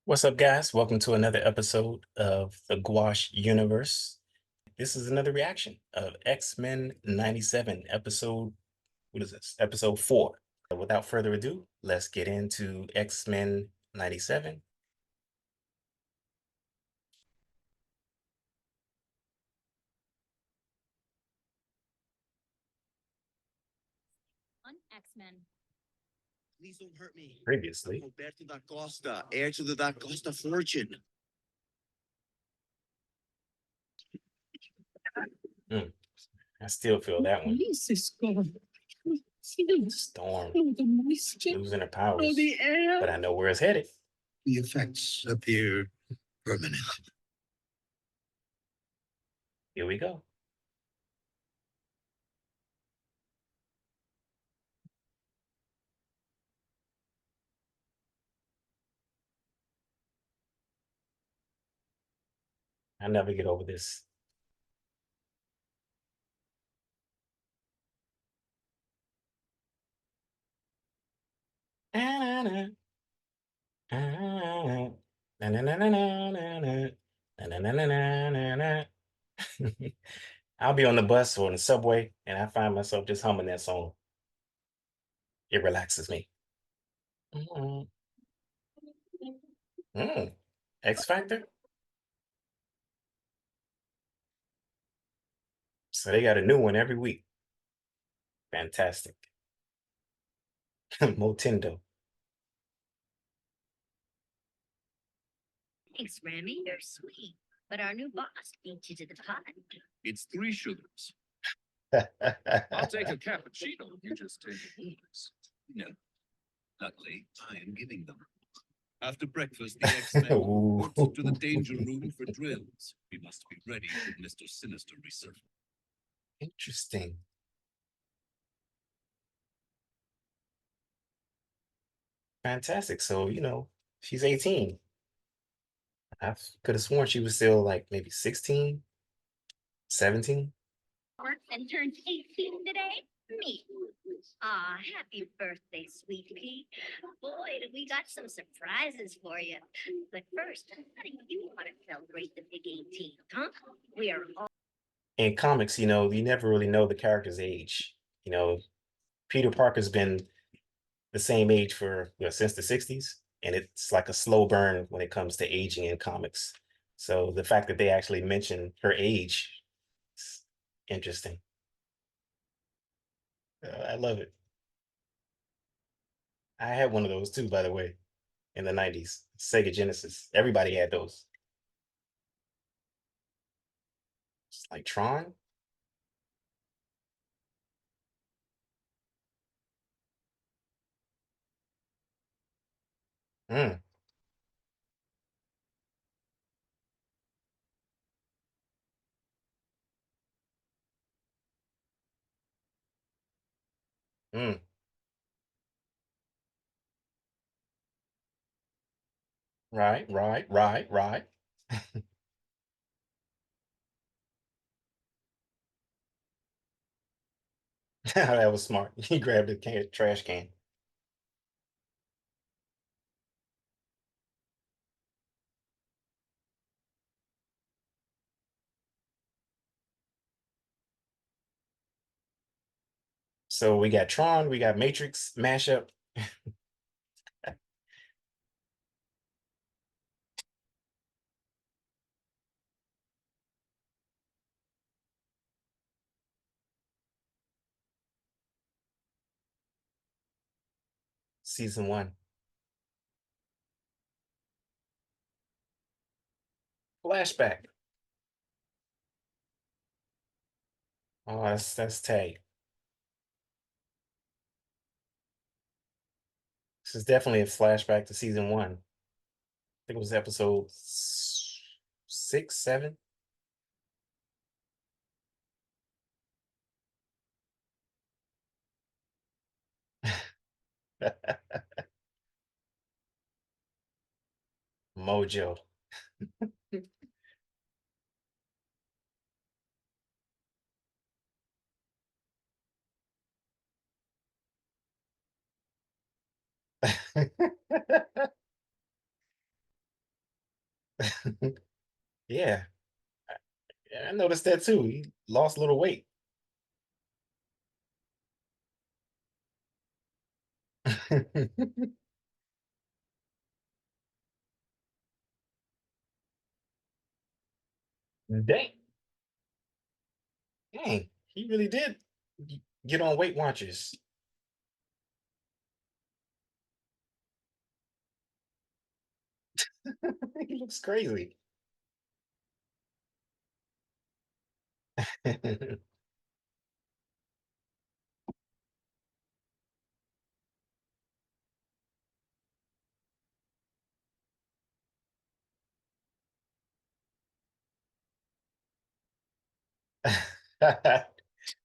What's up, guys? Welcome to another episode of the Gouache Universe. This is another reaction of X-Men 97, episode, what is this? Episode 4. Without further ado, let's get into X-Men 97. On X-Men. Please don't hurt me. Previously. Roberto da Costa, heir to the Da Costa fortune. I still feel that one. Storm losing her powers, but I know where it's headed. The effects appear permanent. Here we go. I never get over this. I'll be on the bus or in the subway and I find myself just humming that song. It relaxes me. X Factor? So they got a new one every week. Fantastic. Motendo. Thanks, Remy. You're sweet. But our new boss beat you to the pot. It's 3 sugars. I'll take a cappuccino. You just take booze. No. Luckily, I am giving them. After breakfast, the X-Men Ooh. report to the danger room for drills. We must be ready for Mr. Sinister resurface. Interesting. Fantastic. So, she's 18. I could have sworn she was still like maybe 16, 17. And turned 18 today? Me. Aw, happy birthday, sweet pea. Boy, do we got some surprises for you. But first, how do you want to celebrate the big 18, huh? We are all In comics, you never really know the character's age. Peter Parker's been the same age for since the 60s, and it's like a slow burn when it comes to aging in comics. So the fact that they actually mention her age is interesting. I love it. I had one of those too, by the way, in the 90s. Sega Genesis. Everybody had those. It's like Tron. Mm, mm. Right, right, right, right. That was smart. He grabbed a trash can. So we got Tron, we got Matrix mashup. Season 1. Flashback. Oh, that's tight. This is definitely a flashback to season 1. I think it was episode 6, 7. Mojo. Yeah, I noticed that too. He lost a little weight. Dang, dang, he really did get on Weight Watchers. He looks crazy.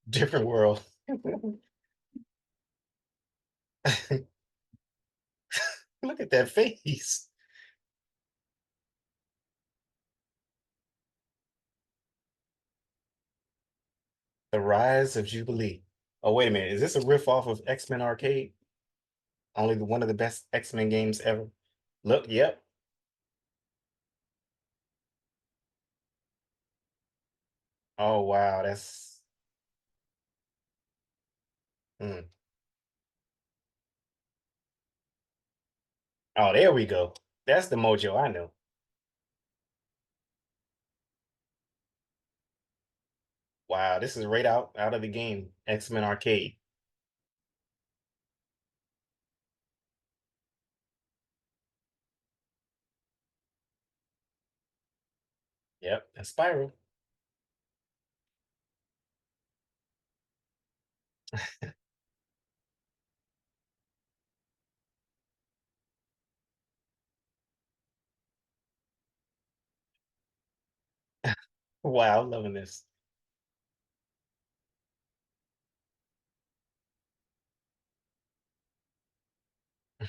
Different world. Look at that face. The Rise of Jubilee. Oh, wait a minute. Is this a riff off of X-Men Arcade? Only one of the best X-Men games ever. Look, yep. Oh, wow. That's mm. Oh, there we go. That's the mojo I know. Wow, this is right out of the game. X-Men Arcade. Yep, that's Spiral. Wow, I'm loving this.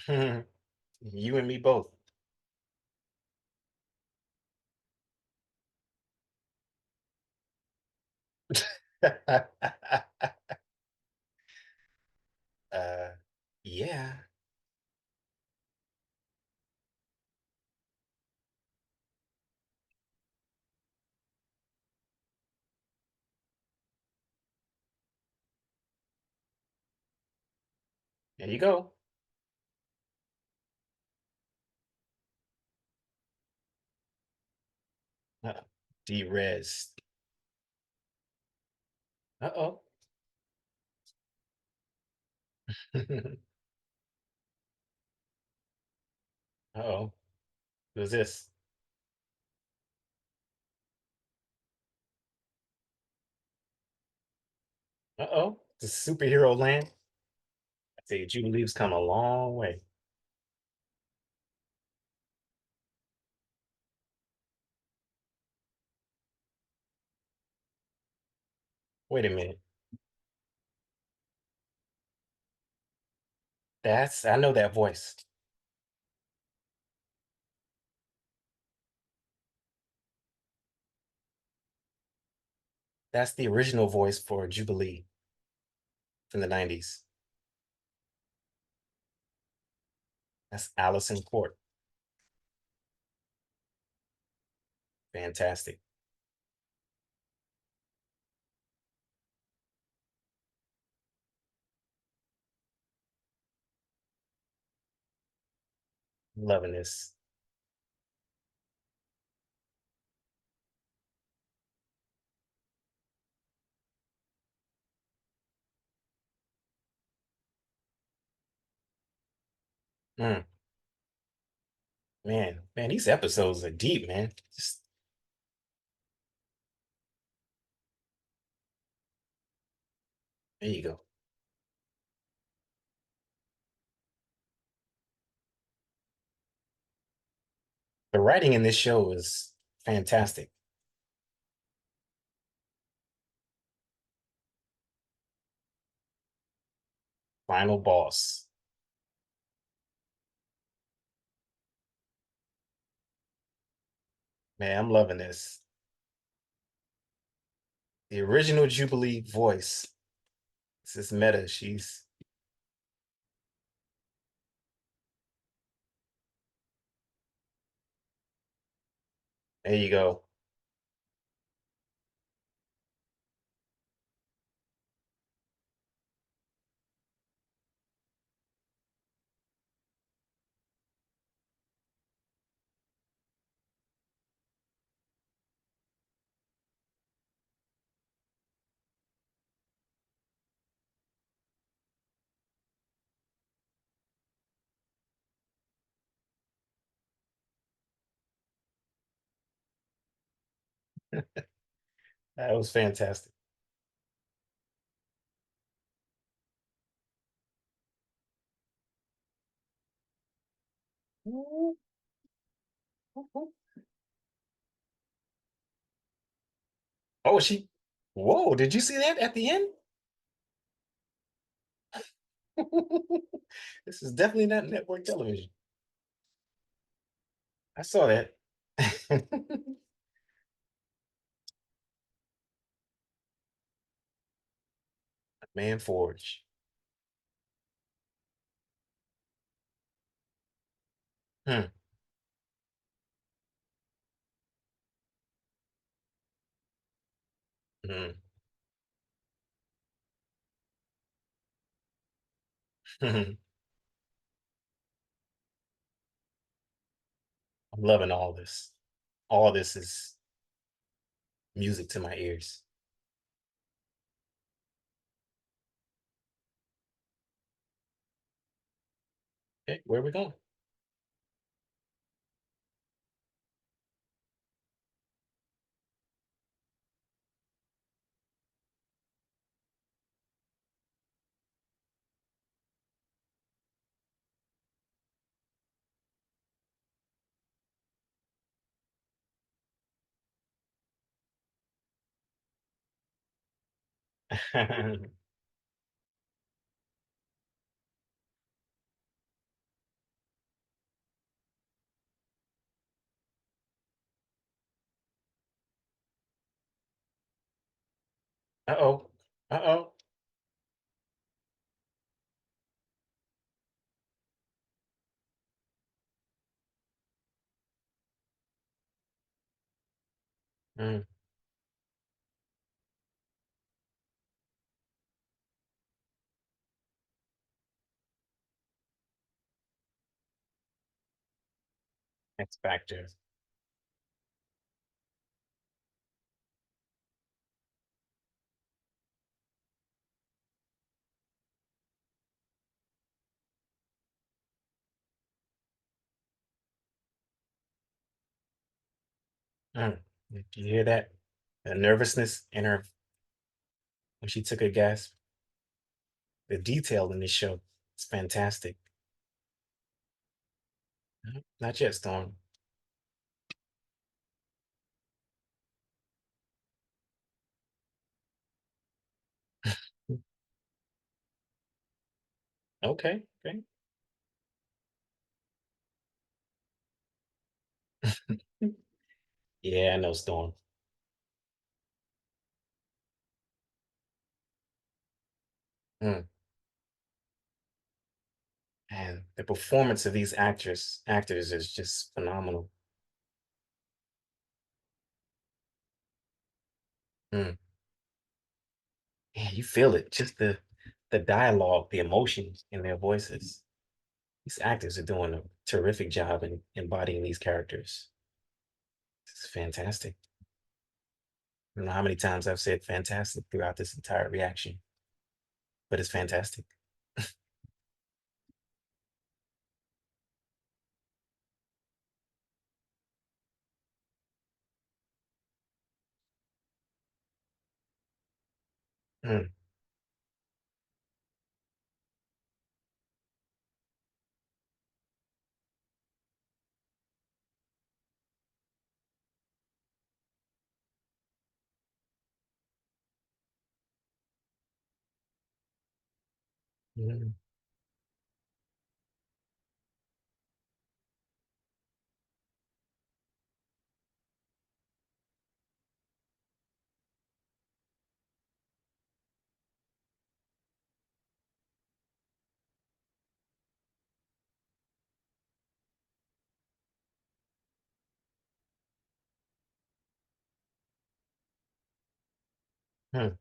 You and me both. uh yeah. There you go. Uh, D-Res. Uh-oh. Uh-oh. Who's this? Uh-oh. The superhero land. I tell you, Jubilee's come a long way. Wait a minute. I know that voice. That's the original voice for Jubilee from the 90s. That's Allison Court. Fantastic. Loving this. Mm, man, these episodes are deep, man. Just there you go. The writing in this show is fantastic. Final boss. Man, I'm loving this. The original Jubilee voice. This is Meta. She's There you go. That was fantastic. Oh, she. Whoa! Did you see that at the end? This is definitely not network television. I saw that. Man Forge. Hmm. Hmm. I'm loving all this. All this is music to my ears. Okay, where we going? Uh-oh. Uh-oh. Mm, X Factor. Mm. Did you hear that? The nervousness in her when she took a gasp. The detail in this show is fantastic. Not yet, Storm. Okay, okay. Yeah, I know, Storm. Mm. And the performance of these actors is just phenomenal. Mm. Yeah, you feel it. Just the dialogue, the emotions in their voices. These actors are doing a terrific job in embodying these characters. It's fantastic. I don't know how many times I've said fantastic throughout this entire reaction, but it's fantastic. Mm, mm, Hmm.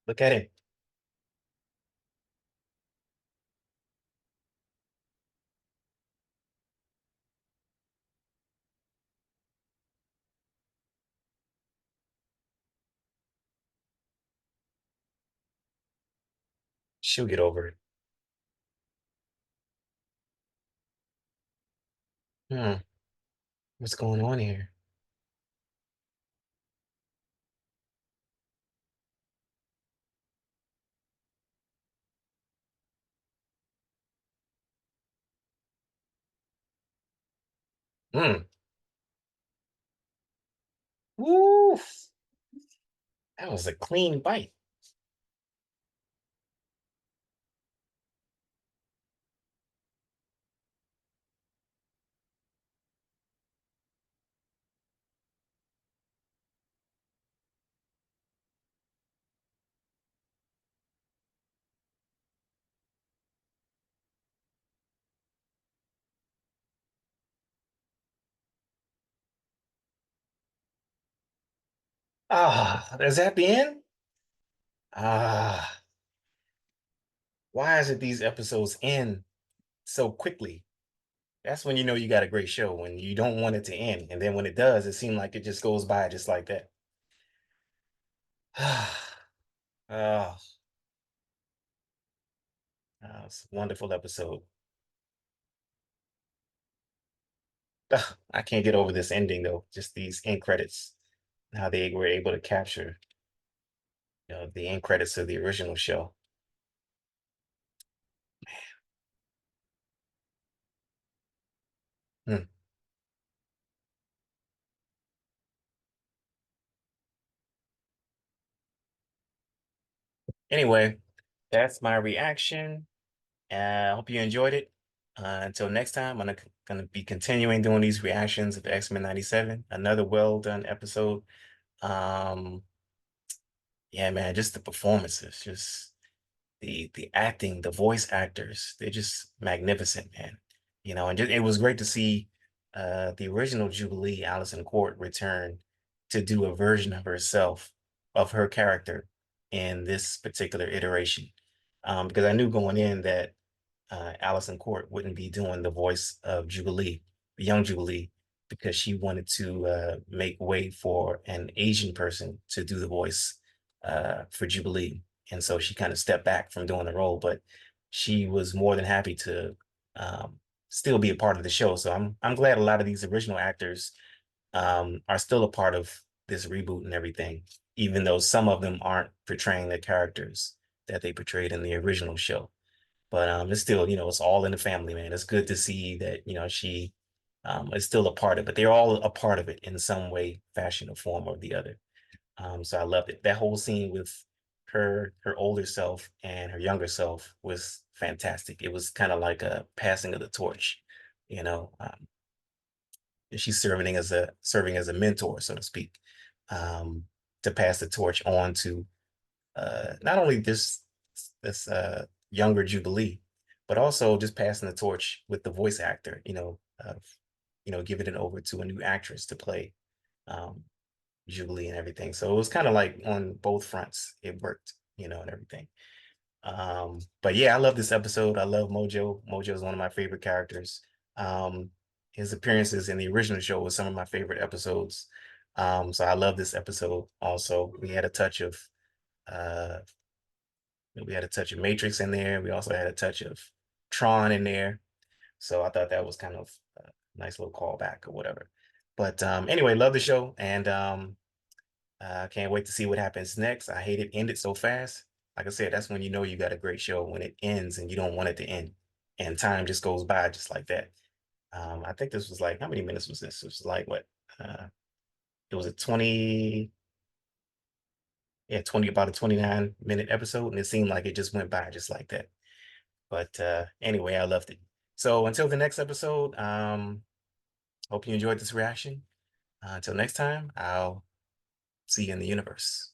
Look at it. She'll get over it. Hmm. What's going on here? Hmm. Woo! That was a clean bite. Ah, is that the end? Ah, why is it these episodes end so quickly? That's when you know you got a great show, when you don't want it to end. And then when it does, it seems like it just goes by just like that. Oh, it's a wonderful episode. Ugh, I can't get over this ending though. Just these end credits, how they were able to capture, the end credits of the original show. Hmm. Anyway, that's my reaction. I hope you enjoyed it. Until next time, gonna be continuing doing these reactions of X-Men 97. Another well done episode. Um, yeah, man, just the performances, just the acting, the voice actors, they're just magnificent, man. And it was great to see the original Jubilee, Allison Court, return to do a version of herself, of her character in this particular iteration. Because I knew going in that Allison Court wouldn't be doing the voice of Jubilee, the young Jubilee, because she wanted to make way for an Asian person to do the voice for Jubilee. And so she kind of stepped back from doing the role, but she was more than happy to still be a part of the show. So I'm glad a lot of these original actors are still a part of this reboot and everything, even though some of them aren't portraying the characters that they portrayed in the original show. But it's still, it's all in the family, man. It's good to see that, she is still a part of it. They're all a part of it in some way, fashion, or form or the other. So I loved it. That whole scene with her older self and her younger self was fantastic. It was kind of like a passing of the torch, you know. She's serving as a mentor, so to speak, um, to pass the torch on to not only this younger Jubilee, but also just passing the torch with the voice actor, of giving it over to a new actress to play um, Jubilee and everything. So it was kind of like on both fronts, it worked, and everything. But yeah, I love this episode. I love Mojo. Mojo is one of my favorite characters. Um, his appearances in the original show was some of my favorite episodes. So I love this episode. Also, uh, we had a touch of Matrix in there. We also had a touch of Tron in there. So I thought that was kind of a nice little callback or whatever. But anyway, love the show, and can't wait to see what happens next. I hate it ended so fast. Like I said, that's when you know you got a great show, when it ends and you don't want it to end, and time just goes by just like that. I think this was like, how many minutes was this? It was like what? Uh, it was a 20, yeah, 20, about a 29-minute episode, and it seemed like it just went by just like that. But anyway, I loved it. So until the next episode, hope you enjoyed this reaction. Until next time, I'll see you in the universe.